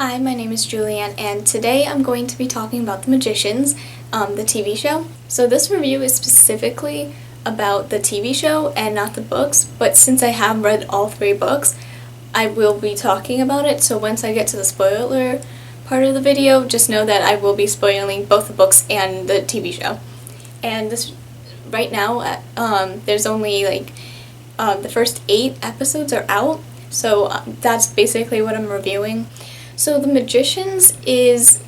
Hi, my name is Julianne, and today I'm going to be talking about The Magicians, the TV show. So this review is specifically about the TV show and not the books, but since I have read all 3 books, I will be talking about it, so once I get to the spoiler part of the video, just know that I will be spoiling both the books and the TV show. And this, right now, there's only the first 8 episodes are out, so that's basically what I'm reviewing. So The Magicians is,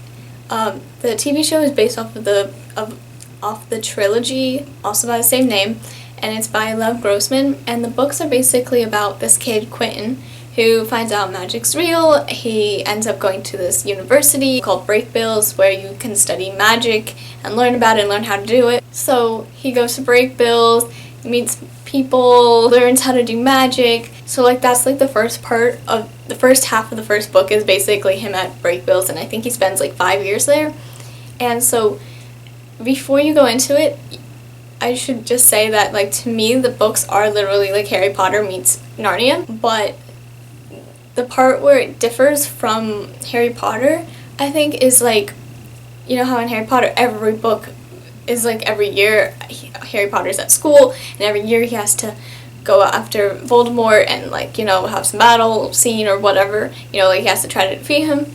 the TV show is based off of the trilogy, also by the same name, and it's by Lev Grossman, and the books are basically about this kid, Quentin, who finds out magic's real. He ends up going to this university called Brakebills, where you can study magic and learn about it and learn how to do it. So he goes to Brakebills, meets people, learns how to do magic. So that's the first part of the first half of the first book is basically him at Brakebills, and I think he spends 5 years there. And so before you go into it, I should just say that to me the books are literally Harry Potter meets Narnia, but the part where it differs from Harry Potter, I think, is you know how in Harry Potter every book is every year Harry Potter's at school, and every year he has to go after Voldemort and have some battle scene or whatever, he has to try to defeat him.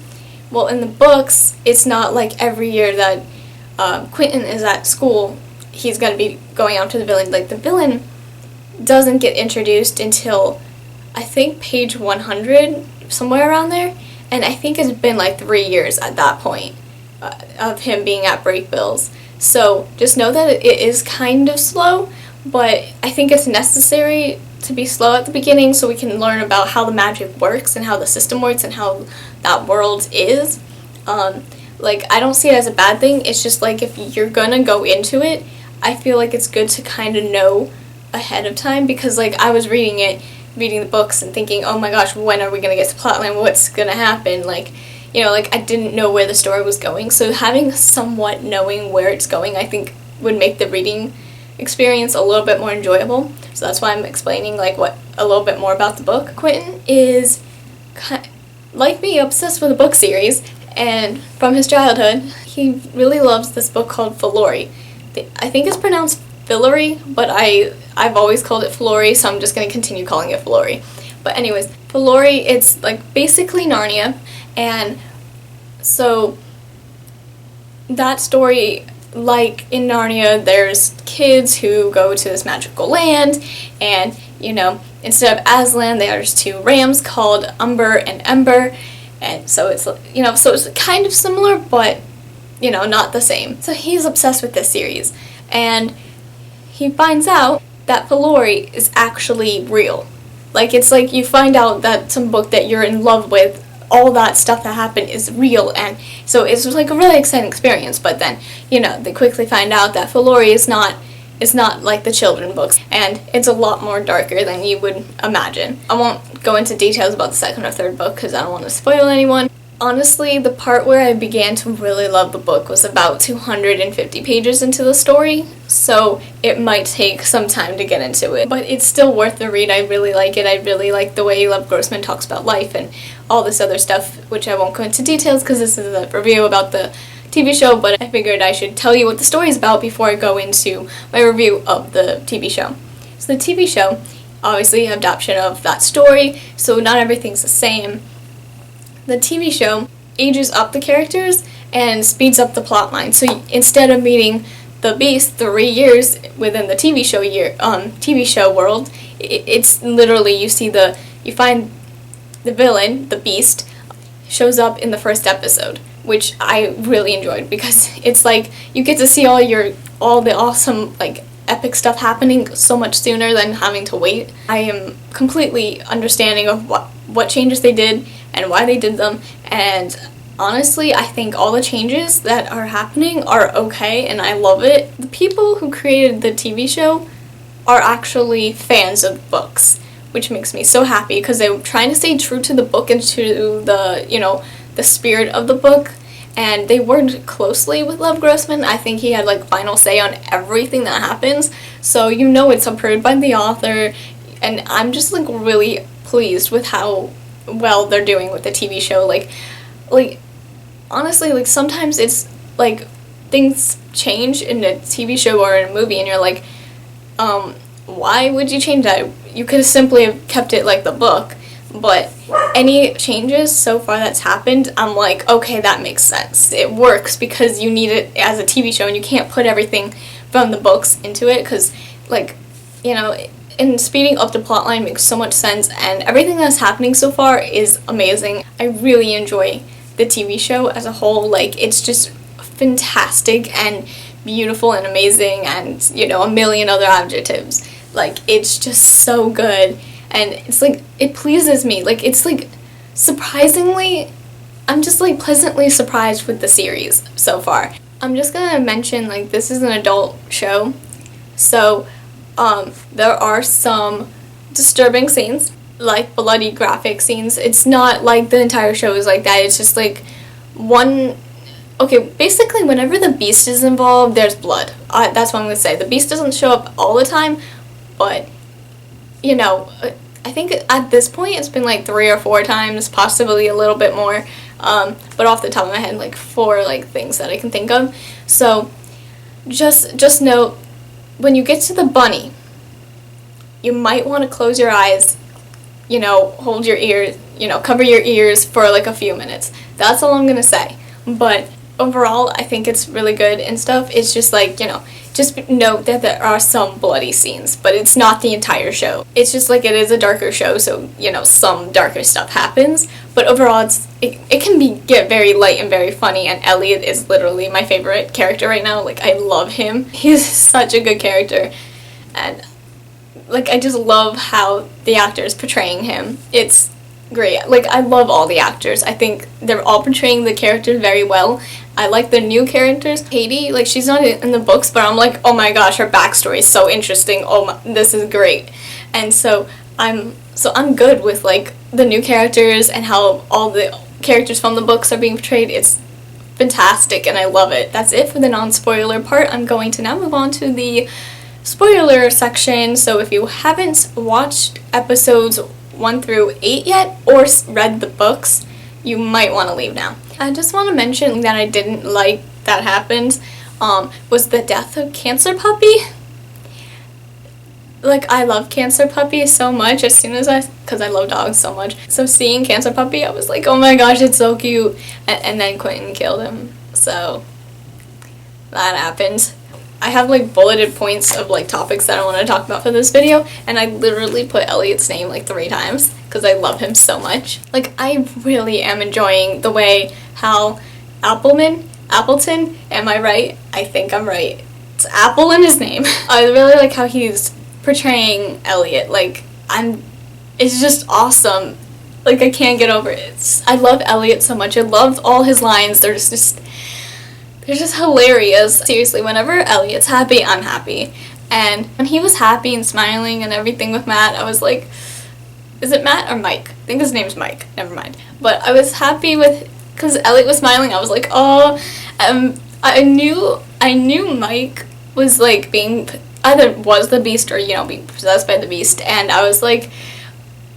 Well, in the books, it's not every year that Quentin is at school, he's going to be going after the villain. The villain doesn't get introduced until, I think, page 100, somewhere around there, and I think it's been 3 years at that point of him being at Brakebills. So just know that it is kind of slow, but I think it's necessary to be slow at the beginning so we can learn about how the magic works and how the system works and how that world is. I don't see it as a bad thing. It's just if you're gonna go into it, I feel it's good to kind of know ahead of time, because I was reading the books and thinking, oh my gosh, when are we gonna get to plotline? What's gonna happen? I didn't know where the story was going, so having somewhat knowing where it's going, I think, would make the reading experience a little bit more enjoyable. So that's why I'm explaining a little bit more about the book. Quentin is, like me, obsessed with a book series, and from his childhood, he really loves this book called Fillory. I think it's pronounced Fillory, but I've always called it Fillory, so I'm just going to continue calling it Fillory. But anyways, Fillory, it's basically Narnia, and so that story, in Narnia, there's kids who go to this magical land, and instead of Aslan, there's 2 rams called Umber and Ember, and so it's so it's kind of similar, but not the same. So he's obsessed with this series, and he finds out that Fillory is actually real. It's you find out that some book that you're in love with, all that stuff that happened is real, and so it's a really exciting experience. But then they quickly find out that Fillory is not like the children books, and it's a lot more darker than you would imagine. I won't go into details about the second or third book because I don't want to spoil anyone. Honestly, the part where I began to really love the book was about 250 pages into the story, so it might take some time to get into it, but it's still worth the read. I really like it. I really like the way Lev Grossman talks about life and all this other stuff, which I won't go into details because this is a review about the TV show, but I figured I should tell you what the story is about before I go into my review of the TV show. So the TV show, obviously, adaptation of that story, so not everything's the same. The TV show ages up the characters and speeds up the plot line. So instead of meeting the Beast 3 years within the TV show world, it's literally you find the villain, the Beast, shows up in the first episode, which I really enjoyed because it's you get to see all the awesome epic stuff happening so much sooner than having to wait. I am completely understanding of what changes they did and why they did them, and honestly, I think all the changes that are happening are okay, and I love it. The people who created the TV show are actually fans of books, which makes me so happy because they were trying to stay true to the book and to the spirit of the book, and they worked closely with Lev Grossman. I think he had final say on everything that happens, so it's approved by the author, and I'm just really pleased with how well they're doing with the TV show. like, honestly, like, sometimes it's, like, things change in a TV show or in a movie, and you're like, why would you change that? You could have simply have kept it like the book, but any changes so far that's happened, I'm like, okay, that makes sense. It works because you need it as a TV show, and you can't put everything from the books into it, because, like, you know, and speeding up the plotline makes so much sense, and everything that's happening so far is amazing. I really enjoy the TV show as a whole. Like, it's just fantastic and beautiful and amazing, and, you know, a million other adjectives. Like, it's just so good, and it's like, it pleases me. Like, it's like, surprisingly, I'm just like pleasantly surprised with the series so far. I'm just gonna mention, like, this is an adult show, so there are some disturbing scenes, like bloody graphic scenes. It's not like the entire show is like that. It's just like basically whenever the Beast is involved, there's blood. That's what I'm gonna say. The Beast doesn't show up all the time, but, you know, I think at this point it's been like 3 or 4 times, possibly a little bit more, but off the top of my head, like 4 like things that I can think of. So just note, when you get to the bunny, you might want to close your eyes, you know, hold your ears, you know, cover your ears for like a few minutes. That's all I'm gonna say. But overall, I think it's really good and stuff. It's just like, you know, just note that there are some bloody scenes, but it's not the entire show. It's just like, it is a darker show, so, you know, some darker stuff happens, but overall it can get very light and very funny, and Elliot is literally my favorite character right now. Like, I love him. He's such a good character, and, like, I just love how the actor is portraying him. It's great. Like, I love all the actors. I think they're all portraying the characters very well. I like the new characters. Katie, like, she's not in the books, but I'm like, oh my gosh, her backstory is so interesting. Oh my, this is great. And so I'm good with, like, the new characters and how all the characters from the books are being portrayed. It's fantastic, and I love it. That's it for the non-spoiler part. I'm going to now move on to the spoiler section. So if you haven't watched episodes 1 through 8 yet, or read the books, you might want to leave now. I just want to mention that I didn't like that happened, was the death of Cancer Puppy. Like, I love Cancer Puppy so much because I love dogs so much. So seeing Cancer Puppy, I was like, oh my gosh, it's so cute. And then Quentin killed him. So that happened. I have, like, bulleted points of, like, topics that I want to talk about for this video, and I literally put Elliot's name, like, 3 times, because I love him so much. Like, I really am enjoying the way how Appleton, am I right? I think I'm right. It's Apple in his name. I really like how he's portraying Elliot. Like, it's just awesome. Like, I can't get over it. I love Elliot so much. I love all his lines. They're just hilarious. Seriously, whenever Elliot's happy, I'm happy. And when he was happy and smiling and everything with Matt, I was like, is it Matt or Mike? I think his name's Mike. Never mind. But I was happy because Elliot was smiling. I was like, oh, I knew Mike was, like, either was the Beast or, you know, being possessed by the Beast. And I was like,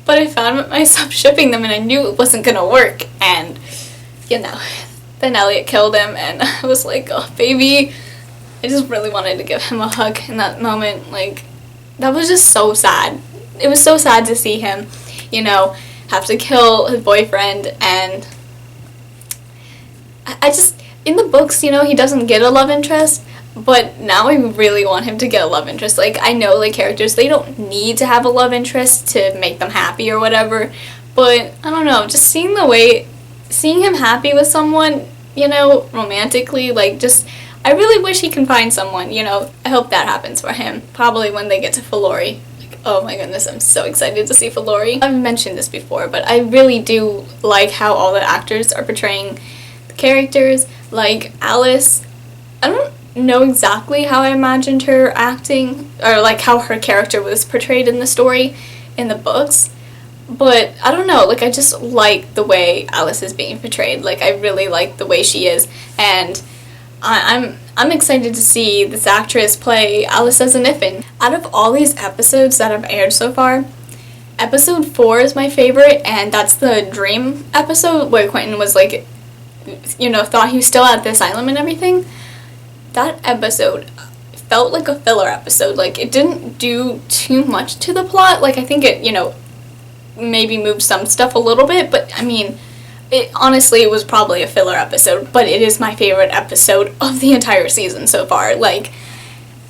but I found myself shipping them, and I knew it wasn't gonna work. And, you know, then Elliot killed him, and I was like, oh, baby. I just really wanted to give him a hug in that moment. Like, that was just so sad. It was so sad to see him, you know, have to kill his boyfriend, and I just, in the books, you know, he doesn't get a love interest, but now I really want him to get a love interest. Like, I know, like, characters, they don't need to have a love interest to make them happy or whatever, but, I don't know, just seeing him happy with someone, you know, romantically, like, just, I really wish he can find someone, you know. I hope that happens for him, probably when they get to Filori. Like, oh my goodness, I'm so excited to see Filori. I've mentioned this before, but I really do like how all the actors are portraying the characters. Like, Alice, I don't know exactly how I imagined her acting, or, like, how her character was portrayed in the story, in the books. But, I don't know, like, I just like the way Alice is being portrayed. Like, I really like the way she is, and I'm excited to see this actress play Alice as a Niffin. Out of all these episodes that have aired so far, episode 4 is my favorite, and that's the dream episode where Quentin was, like, thought he was still at the asylum and everything. That episode felt like a filler episode. Like, it didn't do too much to the plot. Like, I think it, maybe moved some stuff a little bit, but I mean, it was probably a filler episode, but it is my favorite episode of the entire season so far. Like,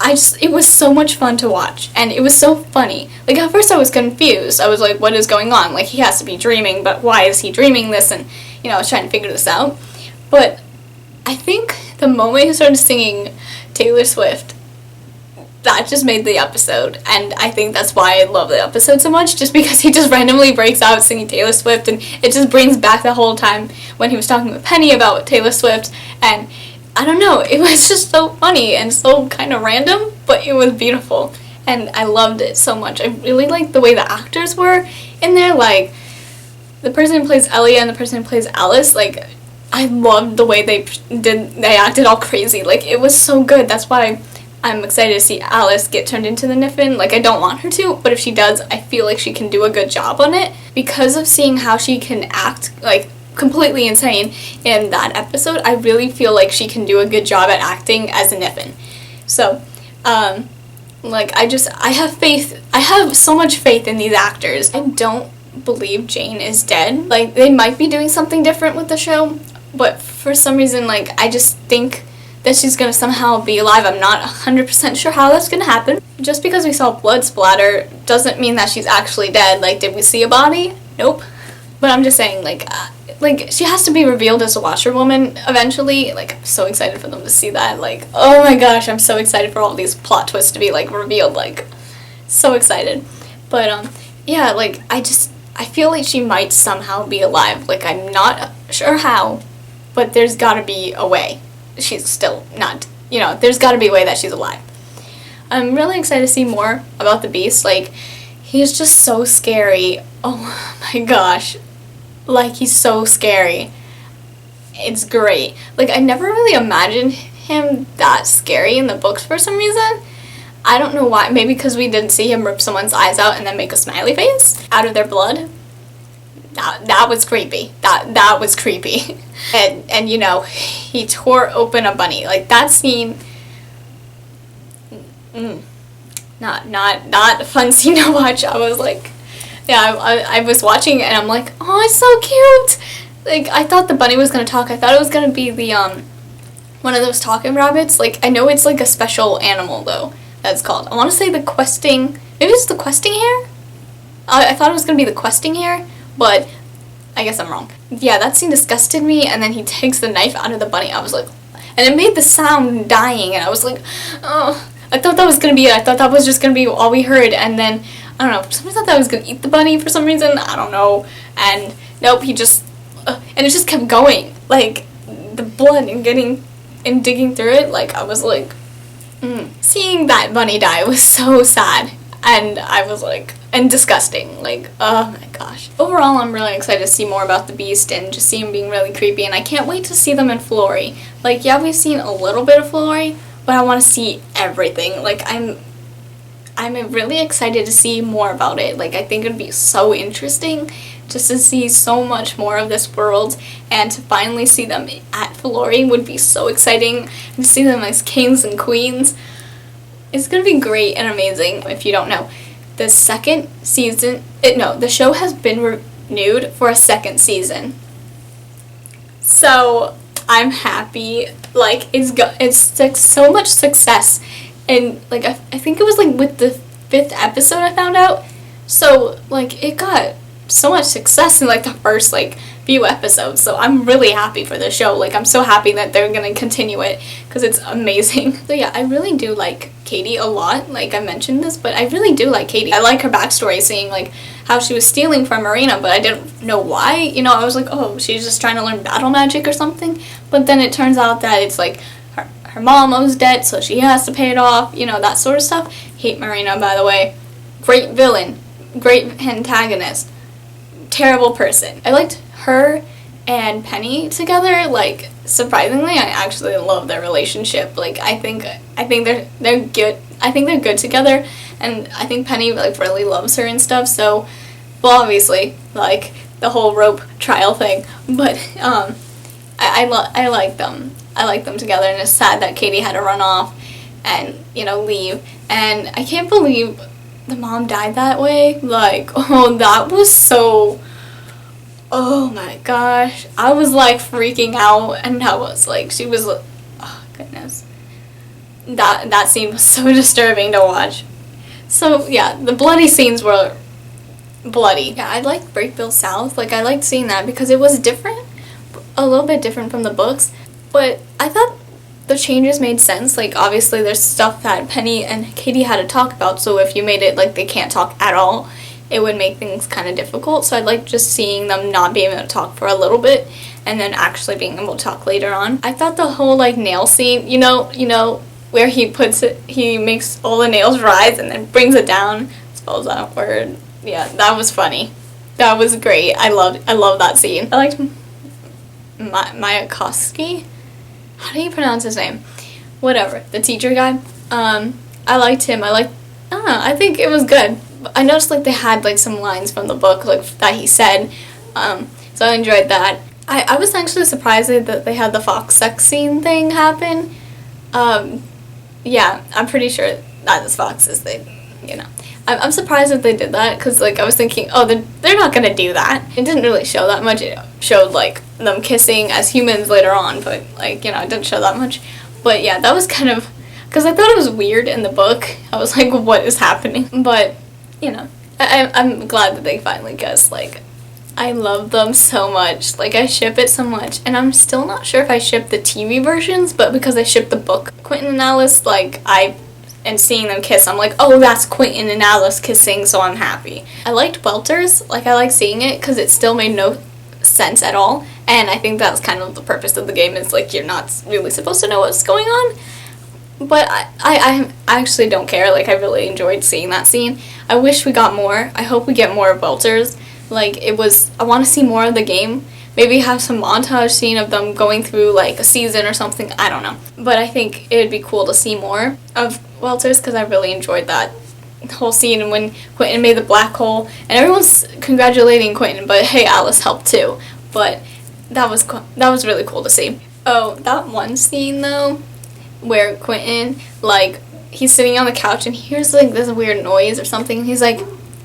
it was so much fun to watch, and it was so funny. Like, at first I was confused. I was like, what is going on? Like, he has to be dreaming, but why is he dreaming this? And, I was trying to figure this out. But I think the moment he started singing Taylor Swift, that just made the episode, and I think that's why I love the episode so much, just because he just randomly breaks out singing Taylor Swift, and it just brings back the whole time when he was talking with Penny about Taylor Swift, and I don't know, it was just so funny and so kind of random, but it was beautiful, and I loved it so much. I really liked the way the actors were in there, like, the person who plays Ellie and the person who plays Alice, like, I loved the way they acted all crazy, like, it was so good. That's why I'm excited to see Alice get turned into the Niffin. Like, I don't want her to, but if she does, I feel like she can do a good job on it. Because of seeing how she can act, like, completely insane in that episode, I really feel like she can do a good job at acting as a Niffin. So, like, I have faith, I have so much faith in these actors. I don't believe Jane is dead. Like, they might be doing something different with the show, but for some reason, like, I just think that she's gonna somehow be alive. I'm not 100% sure how that's gonna happen. Just because we saw blood splatter doesn't mean that she's actually dead. Like, did we see a body? Nope. But I'm just saying, like, she has to be revealed as a washerwoman eventually. Like, I'm so excited for them to see that. Like, oh my gosh, I'm so excited for all these plot twists to be, like, revealed. Like, so excited. But, yeah, like, I feel like she might somehow be alive. Like, I'm not sure how, but there's gotta be a way. She's still not, there's got to be a way that she's alive. I'm really excited to see more about the Beast. Like, he's just so scary. Oh my gosh. Like, he's so scary. It's great. Like, I never really imagined him that scary in the books for some reason. I don't know why. Maybe because we didn't see him rip someone's eyes out and then make a smiley face out of their blood. That was creepy. That was creepy. And he tore open a bunny. Like, that scene, not a fun scene to watch. I was like, yeah, I was watching and I'm like, oh, it's so cute. Like, I thought the bunny was gonna talk. I thought it was gonna be the one of those talking rabbits. Like, I know it's like a special animal though. That's called. I want to say the questing. Maybe it's the questing hare. I thought it was gonna be the questing hare. But I guess I'm wrong. Yeah, that scene disgusted me, and then he takes the knife out of the bunny. I was like, and it made the sound dying, and I was like, oh, I thought that was going to be it. I thought that was just going to be all we heard, and then, I don't know, for some reason I thought I was going to eat the bunny for some reason. I don't know. And nope, he just, and it just kept going. Like, the blood and digging through it, like, I was like, Seeing that bunny die was so sad. And I was like, and disgusting. Like, oh my gosh. Overall, I'm really excited to see more about the Beast and just see him being really creepy. And I can't wait to see them in Florrie. Like, yeah, we've seen a little bit of Florrie, but I want to see everything. Like, I'm really excited to see more about it. Like, I think it'd be so interesting just to see so much more of this world, and to finally see them at Florrie would be so exciting. And to see them as kings and queens. It's gonna be great and amazing. If you don't know, the second season, the show has been renewed for a second season. So I'm happy. Like, it's like so much success, and like I think it was like with the 5th episode I found out. So like it got so much success in like the first like few episodes. So I'm really happy for the show. Like, I'm so happy that they're gonna continue it because it's amazing. So yeah, I really do like Katie a lot. Like, I mentioned this, but I really do like Katie. I like her backstory, seeing like how she was stealing from Marina, but I didn't know why. You know, I was like, oh, she's just trying to learn battle magic or something. But then it turns out that it's like her mom owes debt, so she has to pay it off. You know, that sort of stuff. Hate Marina, by the way. Great villain, great antagonist, terrible person. I liked her and Penny together. Like, surprisingly, I actually love their relationship. Like, I think they're good. I think they're good together, and I think Penny like really loves her and stuff. So, well, obviously, like the whole rope trial thing, but I I like them. I like them together, and it's sad that Katie had to run off and, leave. And I can't believe the mom died that way. Like, oh, that was so... Oh my gosh. I was, like, freaking out, and I was, like, she was... Oh, goodness. That scene was so disturbing to watch. So, yeah, the bloody scenes were bloody. Yeah, I liked Breakville South. Like, I liked seeing that because it was different. A little bit different from the books. But I thought the changes made sense. Like, obviously, there's stuff that Penny and Katie had to talk about. So if you made it, like, they can't talk at all, it would make things kind of difficult. So I like just seeing them not being able to talk for a little bit and then actually being able to talk later on. I thought the whole, like, nail scene, you know, where he makes all the nails rise and then brings it down, spells that word. Yeah, that was funny. That was great. I love that scene. I liked Mayakovsky. How do you pronounce his name? Whatever. The teacher guy. I liked him. I think it was good. I noticed, like, they had, like, some lines from the book, like, that he said. So I enjoyed that. I was actually surprised that they had the fox sex scene thing happen. Yeah, I'm pretty sure that is foxes. I'm surprised that they did that, because, like, I was thinking, oh, they're not gonna do that. It didn't really show that much. It showed, like, them kissing as humans later on, but, like, it didn't show that much. But yeah, that was kind of, because I thought it was weird in the book. I was like, what is happening? But, I'm glad that they finally kissed. Like, I love them so much. Like, I ship it so much. And I'm still not sure if I ship the TV versions, but because I ship the book, Quentin and Alice, like, and seeing them kiss, I'm like, oh, that's Quentin and Alice kissing, so I'm happy. I liked Welters. Like, I like seeing it because it still made no sense at all. And I think that's kind of the purpose of the game, is, like, you're not really supposed to know what's going on. But I actually don't care. Like, I really enjoyed seeing that scene. I wish we got more. I hope we get more of Welters. Like, I want to see more of the game. Maybe have some montage scene of them going through, like, a season or something. I don't know. But I think it would be cool to see more of Welters, because I really enjoyed that whole scene when Quentin made the black hole. And everyone's congratulating Quentin, but hey, Alice helped too. But that was really cool to see. Oh, that one scene, though, where Quentin, like, he's sitting on the couch and he hears, like, this weird noise or something. He's like,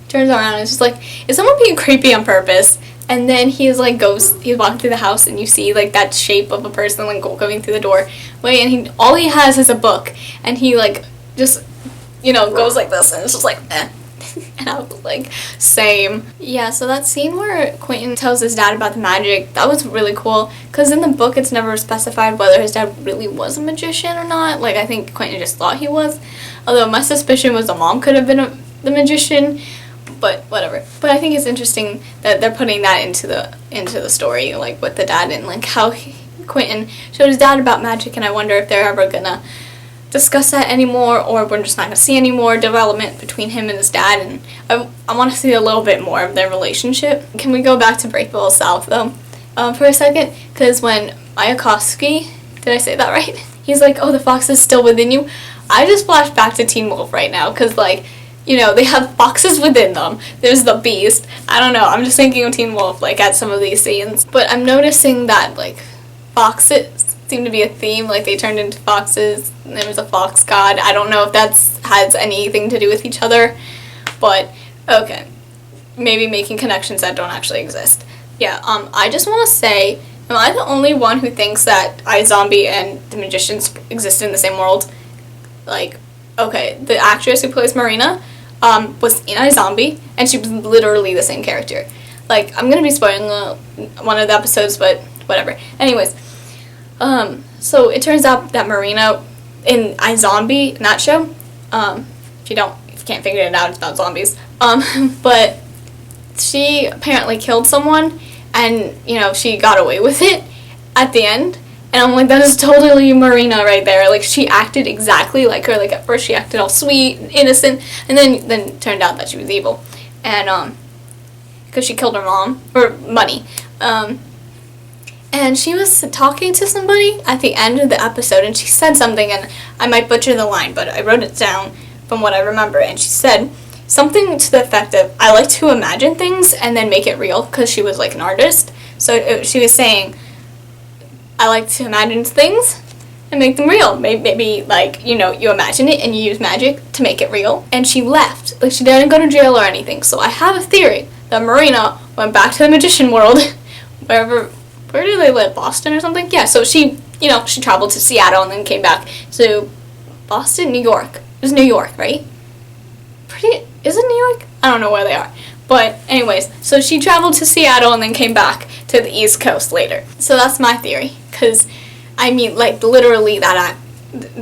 turns around and it's just like, is someone being creepy on purpose? And then he's walking through the house and you see, like, that shape of a person, like, going through the doorway, and all he has is a book, and he, like, just, goes like this, and it's just like, eh. And I was like, same. Yeah, so that scene where Quentin tells his dad about the magic, that was really cool, because in the book it's never specified whether his dad really was a magician or not. Like, I think Quentin just thought he was, although my suspicion was the mom could have been the magician, but whatever. But I think it's interesting that they're putting that into the story, like, with the dad, and, like, how Quentin showed his dad about magic, and I wonder if they're ever gonna discuss that anymore, or we're just not going to see any more development between him and his dad. And I want to see a little bit more of their relationship. Can we go back to Breakville South, though, for a second? Because when Mayakovsky, did I say that right? He's like, oh, the fox is still within you. I just flashed back to Teen Wolf right now, because, like, they have foxes within them. There's the beast. I don't know. I'm just thinking of Teen Wolf, like, at some of these scenes. But I'm noticing that, like, foxes seem to be a theme. Like, they turned into foxes, and there was a fox god. I don't know if that has anything to do with each other, but okay. Maybe making connections that don't actually exist. Yeah, I just want to say, am I the only one who thinks that iZombie and the Magicians exist in the same world? Like, okay, the actress who plays Marina was in iZombie, and she was literally the same character. Like, I'm gonna be spoiling one of the episodes, but whatever. Anyways, so it turns out that Marina in iZombie, in that show, if you can't figure it out, it's about zombies, but she apparently killed someone, and, she got away with it at the end, and I'm like, that is totally Marina right there. Like, she acted exactly like her. Like, at first she acted all sweet and innocent, and then it turned out that she was evil, and, because she killed her mom, for money, and she was talking to somebody at the end of the episode, and she said something, and I might butcher the line, but I wrote it down from what I remember, and she said something to the effect of, I like to imagine things and then make it real, because she was, like, an artist. So she was saying, I like to imagine things and make them real. Maybe like, you know, you imagine it and you use magic to make it real. And she left. Like, she didn't go to jail or anything. So I have a theory that Marina went back to the magician world, where do they live? Boston or something? Yeah, so she, you know, she traveled to Seattle and then came back to Boston, New York. It was New York, right? Is it New York? I don't know where they are. But anyways, so she traveled to Seattle and then came back to the East Coast later. So that's my theory, because I mean, like, literally the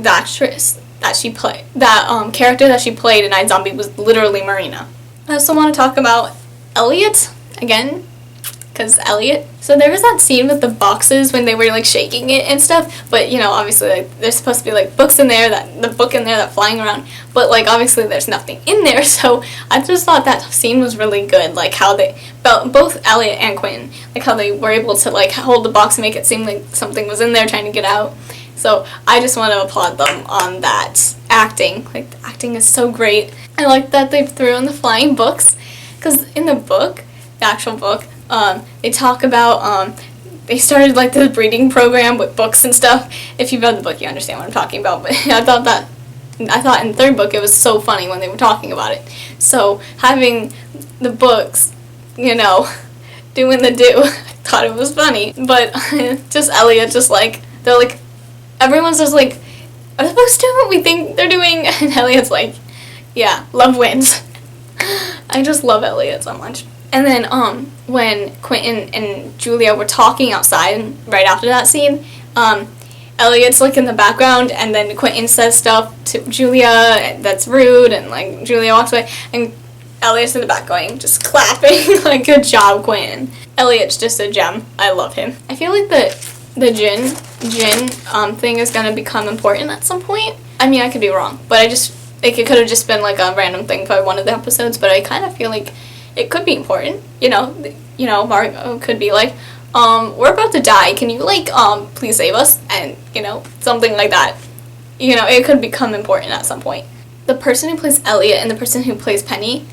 actress that she played, that character that she played in iZombie was literally Marina. I also want to talk about Elliot again, because Elliot. So there was that scene with the boxes when they were like shaking it and stuff, but you know, obviously like, there's supposed to be like books in there, the book in there that flying around, but like obviously there's nothing in there. So I just thought that scene was really good, like how they, both Elliot and Quentin, like how they were able to like hold the box and make it seem like something was in there trying to get out. So I just want to applaud them on that acting. Like, the acting is so great. I like that they threw in the flying books, because in the book, the actual book, they talk about, they started like the breeding program with books and stuff. If you've read the book, you understand what I'm talking about, but I thought in the third book it was so funny when they were talking about it. So having the books, you know, doing the do, I thought it was funny. But just Elliot, just like, they're like, everyone's just like, are they supposed to do what we think they're doing? And Elliot's like, yeah, love wins. I just love Elliot so much. And then when Quentin and Julia were talking outside right after that scene, Elliot's like in the background, and then Quentin says stuff to Julia that's rude, and like Julia walks away, and Elliot's in the back going, just clapping, like, good job, Quentin. Elliot's just a gem. I love him. I feel like the Jin thing is gonna become important at some point. I mean, I could be wrong, but it could have just been like a random thing for one of the episodes, but I kind of feel like it could be important. You know, Mark could be like, we're about to die, can you, like, please save us? And, you know, something like that. You know, it could become important at some point. The person who plays Elliot and the person who plays Penny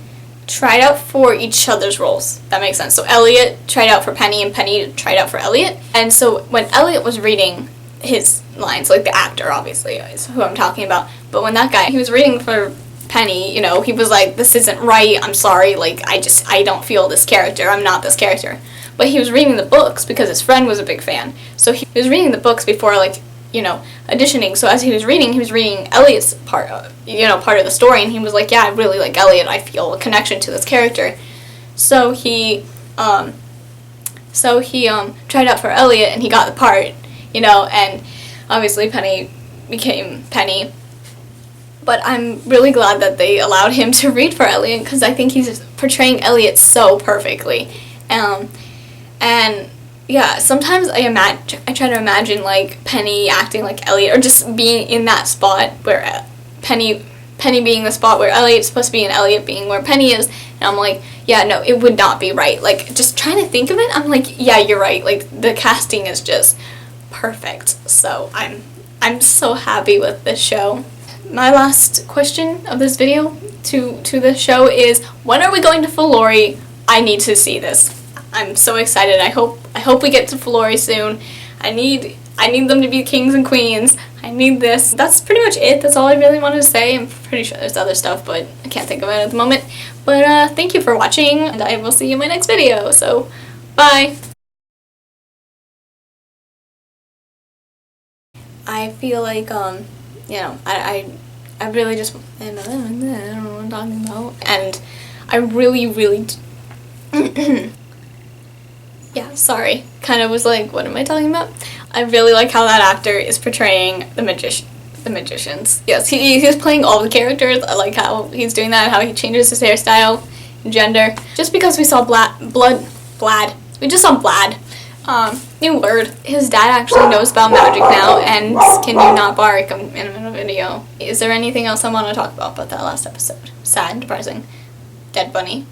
tried out for each other's roles. That makes sense. So Elliot tried out for Penny, and Penny tried out for Elliot. And so when Elliot was reading his lines, like the actor, obviously, is who I'm talking about, but when that guy, he was reading for Penny, you know, he was like, this isn't right, I'm sorry, like, I don't feel this character, I'm not this character. But he was reading the books because his friend was a big fan. So he was reading the books before, like, you know, auditioning. So as he was reading Elliot's part of the story, and he was like, yeah, I really like Elliot, I feel a connection to this character. So he tried out for Elliot, and he got the part, you know, and obviously Penny became Penny. But I'm really glad that they allowed him to read for Elliot, because I think he's portraying Elliot so perfectly. And yeah, sometimes I try to imagine like Penny acting like Elliot, or just being in that spot where Penny being the spot where Elliot's supposed to be, and Elliot being where Penny is. And I'm like, yeah, no, it would not be right. Like, just trying to think of it, I'm like, yeah, you're right. Like, the casting is just perfect. So I'm so happy with this show. My last question of this video to this show is, when are we going to Filori? I need to see this. I'm so excited. I hope we get to Filori soon. I need them to be kings and queens. I need this. That's pretty much it. That's all I really wanted to say. I'm pretty sure there's other stuff, but I can't think of it at the moment. But thank you for watching, and I will see you in my next video. So, bye! I feel like, you know, I really just, I don't know what I'm talking about. And I really yeah, sorry. Kind of was like, what am I talking about? I really like how that actor is portraying the magicians. Yes, he's playing all the characters. I like how he's doing that, how he changes his hairstyle, gender. Just because we saw Vlad. We just saw Vlad. New word. His dad actually knows about magic now, and can you not bark? I'm in a video. Is there anything else I want to talk about that last episode? Sad, depressing. Dead bunny.